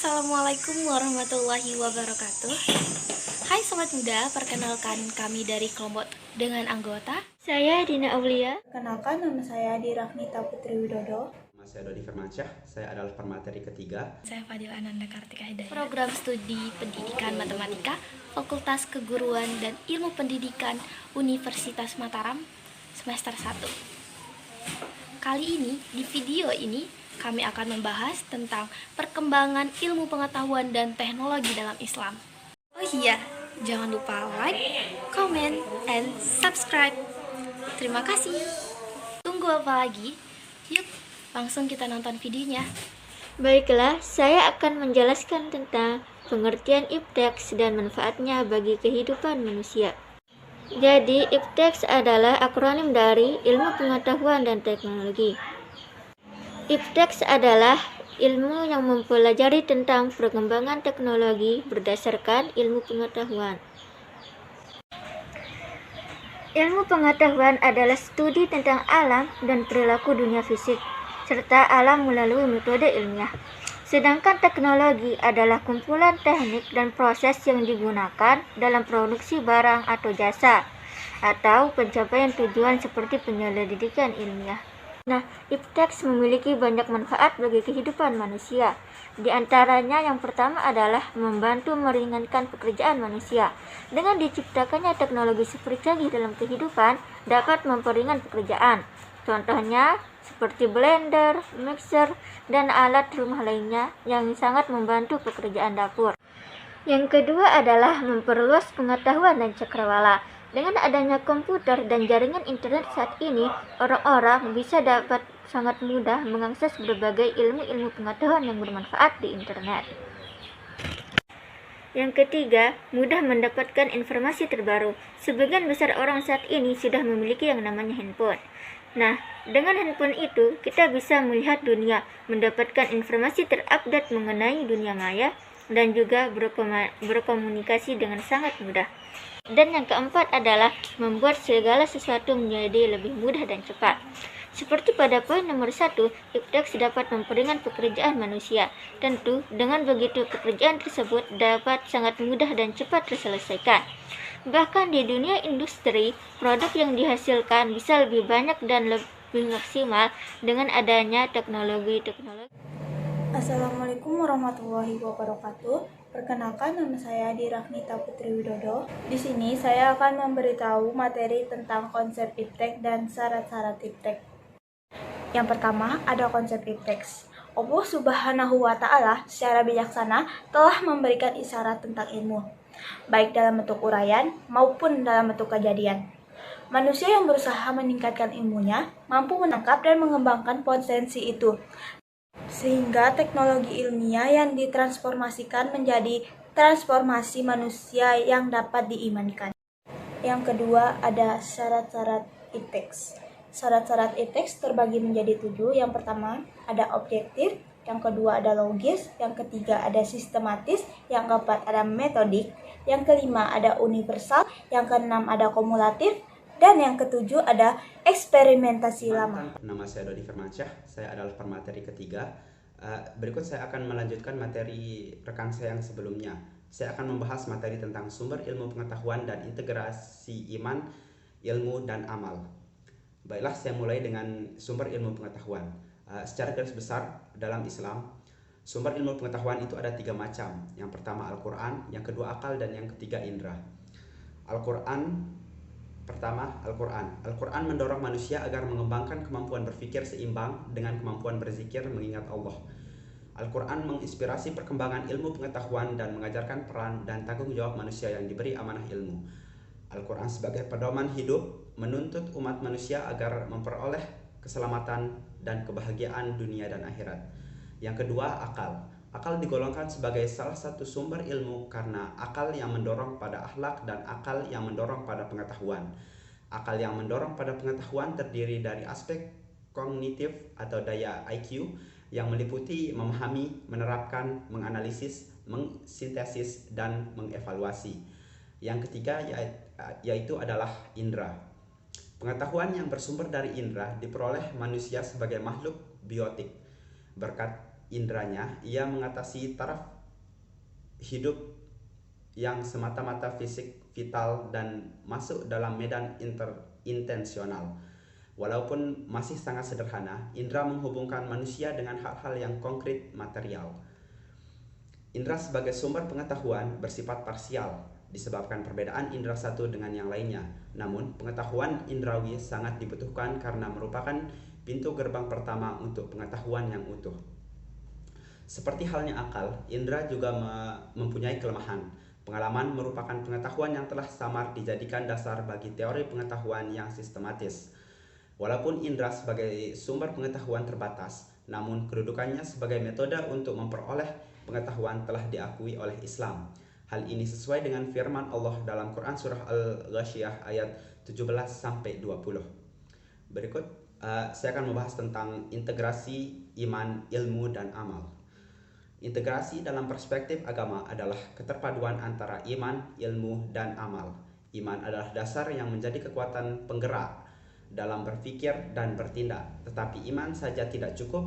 Assalamualaikum warahmatullahi wabarakatuh. Hai Sobat Muda, perkenalkan kami dari kelompok dengan anggota. Saya Dina Aulia. Perkenalkan, nama saya Diragnita Putri Widodo. Nama saya Dodi Firmansyah, saya adalah pemateri ketiga. Saya Fadil Ananda Kartika Hidayat. Program Studi Pendidikan Matematika, Fakultas Keguruan dan Ilmu Pendidikan Universitas Mataram, semester 1. Kali ini, di video ini, kami akan membahas tentang perkembangan ilmu pengetahuan dan teknologi dalam Islam. Oh iya, jangan lupa like, comment, and subscribe. Terima kasih. Tunggu apa lagi? Yuk, langsung kita nonton videonya. Baiklah, saya akan menjelaskan tentang pengertian ipteks dan manfaatnya bagi kehidupan manusia. Jadi, ipteks adalah akronim dari Ilmu Pengetahuan dan Teknologi. Ipteks adalah ilmu yang mempelajari tentang perkembangan teknologi berdasarkan ilmu pengetahuan. Ilmu pengetahuan adalah studi tentang alam dan perilaku dunia fisik, serta alam melalui metode ilmiah. Sedangkan teknologi adalah kumpulan teknik dan proses yang digunakan dalam produksi barang atau jasa, atau pencapaian tujuan seperti penyelidikan ilmiah. Nah, ipteks memiliki banyak manfaat bagi kehidupan manusia. Di antaranya yang pertama adalah membantu meringankan pekerjaan manusia. Dengan diciptakannya teknologi seperti canggih dalam kehidupan dapat memperingan pekerjaan. Contohnya seperti blender, mixer, dan alat rumah lainnya yang sangat membantu pekerjaan dapur. Yang kedua adalah memperluas pengetahuan dan cakrawala. Dengan adanya komputer dan jaringan internet saat ini, orang-orang bisa dapat sangat mudah mengakses berbagai ilmu-ilmu pengetahuan yang bermanfaat di internet. Yang ketiga, mudah mendapatkan informasi terbaru. Sebagian besar orang saat ini sudah memiliki yang namanya handphone. Nah, dengan handphone itu, kita bisa melihat dunia, mendapatkan informasi terupdate mengenai dunia maya, dan juga berkomunikasi dengan sangat mudah. Dan yang keempat adalah membuat segala sesuatu menjadi lebih mudah dan cepat. Seperti pada poin nomor 1, ipteks dapat memperingan pekerjaan manusia. Tentu, dengan begitu pekerjaan tersebut dapat sangat mudah dan cepat terselesaikan. Bahkan di dunia industri, produk yang dihasilkan bisa lebih banyak dan lebih maksimal dengan adanya teknologi-teknologi. Assalamualaikum warahmatullahi wabarakatuh. Perkenalkan, nama saya Diragnita Putri Widodo. Di sini saya akan memberitahu materi tentang konsep iptek dan syarat-syarat iptek. Yang pertama, ada konsep ipteks. Allah Subhanahu wa Ta'ala secara bijaksana telah memberikan isyarat tentang ilmu, baik dalam bentuk uraian maupun dalam bentuk kejadian. Manusia yang berusaha meningkatkan ilmunya mampu menangkap dan mengembangkan potensi itu, sehingga teknologi ilmiah yang ditransformasikan menjadi transformasi manusia yang dapat diimanikan. Yang kedua, ada syarat-syarat ipteks. Syarat-syarat ipteks terbagi menjadi 7. Yang pertama, ada objektif. Yang kedua, ada logis. Yang ketiga, ada sistematis. Yang keempat, ada metodik. Yang kelima, ada universal. Yang keenam, ada kumulatif. Dan yang ketujuh, ada eksperimentasi lama. Nama saya Dodi Firmansyah, saya adalah pemateri ketiga. Berikut saya akan melanjutkan materi rekan saya yang sebelumnya. Saya akan membahas materi tentang sumber ilmu pengetahuan dan integrasi iman, ilmu, dan amal. Baiklah, saya mulai dengan sumber ilmu pengetahuan. Secara garis besar dalam Islam, sumber ilmu pengetahuan itu ada 3 macam. Yang pertama Al-Quran, yang kedua akal, dan yang ketiga indera. Pertama, Al-Quran. Al-Quran mendorong manusia agar mengembangkan kemampuan berpikir seimbang dengan kemampuan berzikir mengingat Allah. Al-Quran menginspirasi perkembangan ilmu pengetahuan dan mengajarkan peran dan tanggung jawab manusia yang diberi amanah ilmu. Al-Quran sebagai pedoman hidup menuntut umat manusia agar memperoleh keselamatan dan kebahagiaan dunia dan akhirat. Yang kedua, akal. Akal digolongkan sebagai salah satu sumber ilmu karena akal yang mendorong pada akhlak dan akal yang mendorong pada pengetahuan. Akal yang mendorong pada pengetahuan terdiri dari aspek kognitif atau daya IQ yang meliputi memahami, menerapkan, menganalisis, mengsintesis, dan mengevaluasi. Yang ketiga yaitu adalah indera. Pengetahuan yang bersumber dari indera diperoleh manusia sebagai makhluk biotik. Berkat indranya, ia mengatasi taraf hidup yang semata-mata fisik, vital, dan masuk dalam medan intensional. Walaupun masih sangat sederhana, indra menghubungkan manusia dengan hal-hal yang konkret material. Indra sebagai sumber pengetahuan bersifat parsial, disebabkan perbedaan indra satu dengan yang lainnya. Namun, pengetahuan indrawi sangat dibutuhkan karena merupakan pintu gerbang pertama untuk pengetahuan yang utuh. Seperti halnya akal, indra juga mempunyai kelemahan. Pengalaman merupakan pengetahuan yang telah samar dijadikan dasar bagi teori pengetahuan yang sistematis. Walaupun indra sebagai sumber pengetahuan terbatas, namun kedudukannya sebagai metode untuk memperoleh pengetahuan telah diakui oleh Islam. Hal ini sesuai dengan firman Allah dalam Quran surah Al-Ghasyiyah ayat 17-20. Berikut saya akan membahas tentang integrasi iman, ilmu, dan amal. Integrasi dalam perspektif agama adalah keterpaduan antara iman, ilmu, dan amal. Iman adalah dasar yang menjadi kekuatan penggerak dalam berpikir dan bertindak, tetapi iman saja tidak cukup,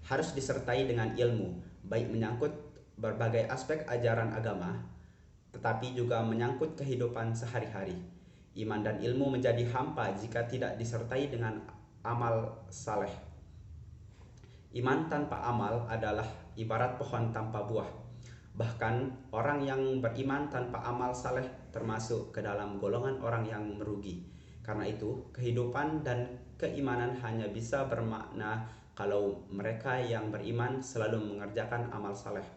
harus disertai dengan ilmu, baik menyangkut berbagai aspek ajaran agama, tetapi juga menyangkut kehidupan sehari-hari. Iman dan ilmu menjadi hampa jika tidak disertai dengan amal saleh. Iman tanpa amal adalah ibarat pohon tanpa buah. Bahkan orang yang beriman tanpa amal saleh termasuk ke dalam golongan orang yang merugi. Karena itu, kehidupan dan keimanan hanya bisa bermakna kalau mereka yang beriman selalu mengerjakan amal saleh.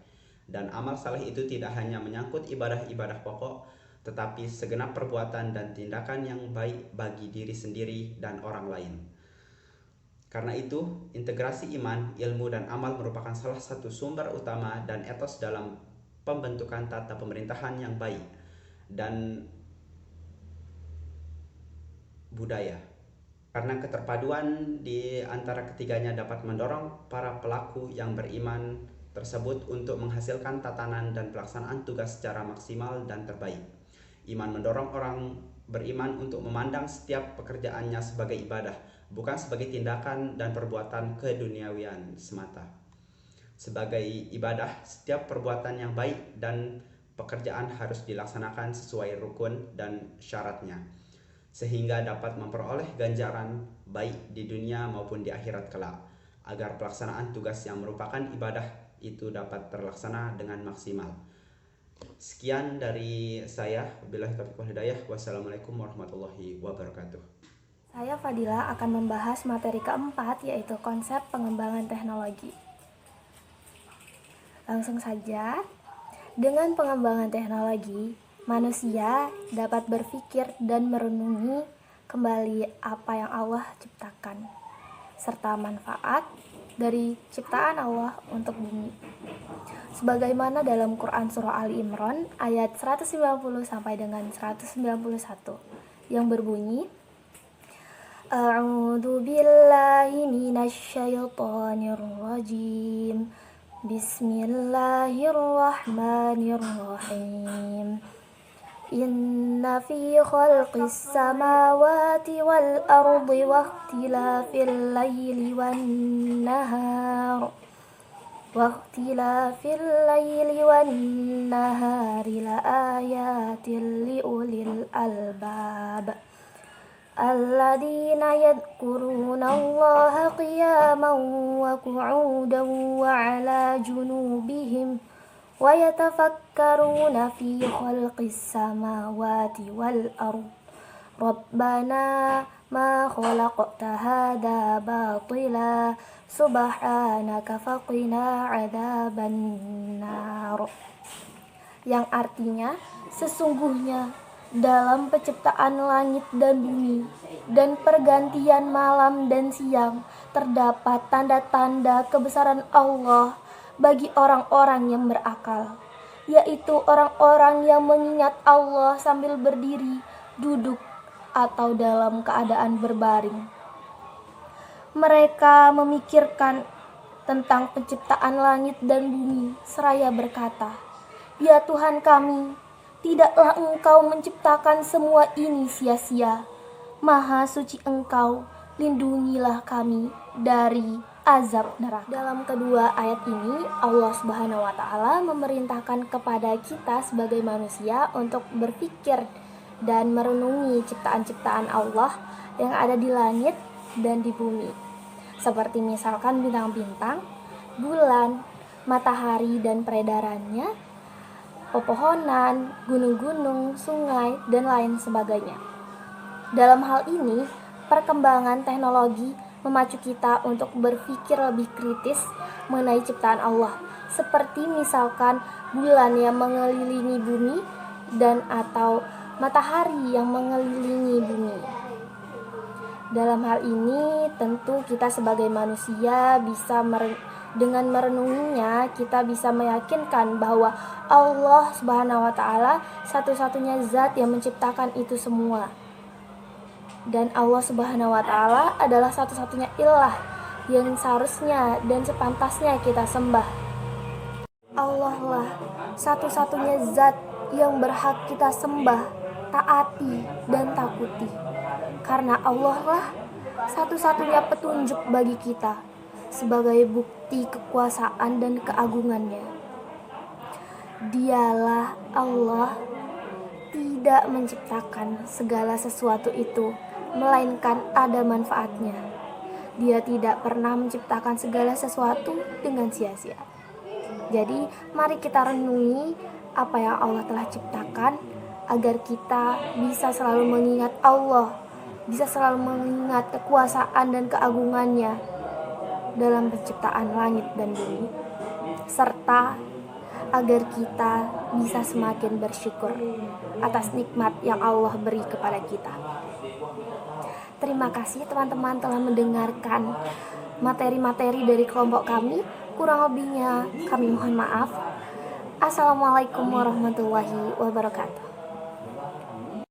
Dan amal saleh itu tidak hanya menyangkut ibadah-ibadah pokok, tetapi segenap perbuatan dan tindakan yang baik bagi diri sendiri dan orang lain. Karena itu, integrasi iman, ilmu, dan amal merupakan salah satu sumber utama dan etos dalam pembentukan tata pemerintahan yang baik dan budaya. Karena keterpaduan di antara ketiganya dapat mendorong para pelaku yang beriman tersebut untuk menghasilkan tatanan dan pelaksanaan tugas secara maksimal dan terbaik. Iman mendorong orang beriman untuk memandang setiap pekerjaannya sebagai ibadah, bukan sebagai tindakan dan perbuatan keduniawian semata. Sebagai ibadah, setiap perbuatan yang baik dan pekerjaan harus dilaksanakan sesuai rukun dan syaratnya, sehingga dapat memperoleh ganjaran baik di dunia maupun di akhirat kelak, agar pelaksanaan tugas yang merupakan ibadah itu dapat terlaksana dengan maksimal. Sekian dari saya. Billahi taufiq wal hidayah. Wassalamualaikum warahmatullahi wabarakatuh. Saya Fadila akan membahas materi keempat, yaitu konsep pengembangan teknologi. Langsung saja, dengan pengembangan teknologi, manusia dapat berpikir dan merenungi kembali apa yang Allah ciptakan, serta manfaat dari ciptaan Allah untuk bumi. Sebagaimana dalam Quran Surah Ali Imran ayat 190 sampai dengan 191 yang berbunyi, A'udzu billahi minasyaitonir rajim. Bismillahirrahmanirrahim. Inna fi khalqis samawati wal ardi wa ikhtilafil laili wan nahar la ayatin liulil albab alladzina yadhkuruna Allaha qiyaman wa qu'udan wa 'ala junubihim wa yatafakkaruna fi khalqis samawati wal ard Rabbana ma khalaqta hadza batila subhanaka faqina 'adzaban nar. Yang artinya, sesungguhnya dalam penciptaan langit dan bumi dan pergantian malam dan siang terdapat tanda-tanda kebesaran Allah bagi orang-orang yang berakal, yaitu orang-orang yang mengingat Allah sambil berdiri, duduk, atau dalam keadaan berbaring. Mereka memikirkan tentang penciptaan langit dan bumi seraya berkata, "Ya Tuhan kami, tidaklah Engkau menciptakan semua ini sia-sia. Maha suci Engkau, lindungilah kami dari azab neraka. Dalam kedua ayat ini, Allah Subhanahu wa taala memerintahkan kepada kita sebagai manusia untuk berpikir dan merenungi ciptaan-ciptaan Allah yang ada di langit dan di bumi. Seperti misalkan bintang-bintang, bulan, matahari dan peredarannya, pepohonan, gunung-gunung, sungai, dan lain sebagainya. Dalam hal ini, perkembangan teknologi memacu kita untuk berpikir lebih kritis mengenai ciptaan Allah, seperti misalkan bulan yang mengelilingi bumi dan atau matahari yang mengelilingi bumi. Dalam hal ini, tentu kita sebagai manusia bisa dengan merenunginya, kita bisa meyakinkan bahwa Allah Subhanahu wa taala satu-satunya zat yang menciptakan itu semua. Dan Allah Subhanahu wa taala adalah satu-satunya ilah yang seharusnya dan sepantasnya kita sembah. Allah lah satu-satunya zat yang berhak kita sembah, taati, dan takuti. Karena Allah lah satu-satunya petunjuk bagi kita sebagai bukti kekuasaan dan keagungannya. Dialah Allah tidak menciptakan segala sesuatu itu, melainkan ada manfaatnya. Dia tidak pernah menciptakan segala sesuatu dengan sia-sia. Jadi, mari kita renungi apa yang Allah telah ciptakan agar kita bisa selalu mengingat Allah, bisa selalu mengingat kekuasaan dan keagungannya dalam penciptaan langit dan bumi, serta agar kita bisa semakin bersyukur atas nikmat yang Allah beri kepada kita. Terima kasih teman-teman telah mendengarkan materi-materi dari kelompok kami. Kurang lebihnya kami mohon maaf. Assalamualaikum warahmatullahi wabarakatuh.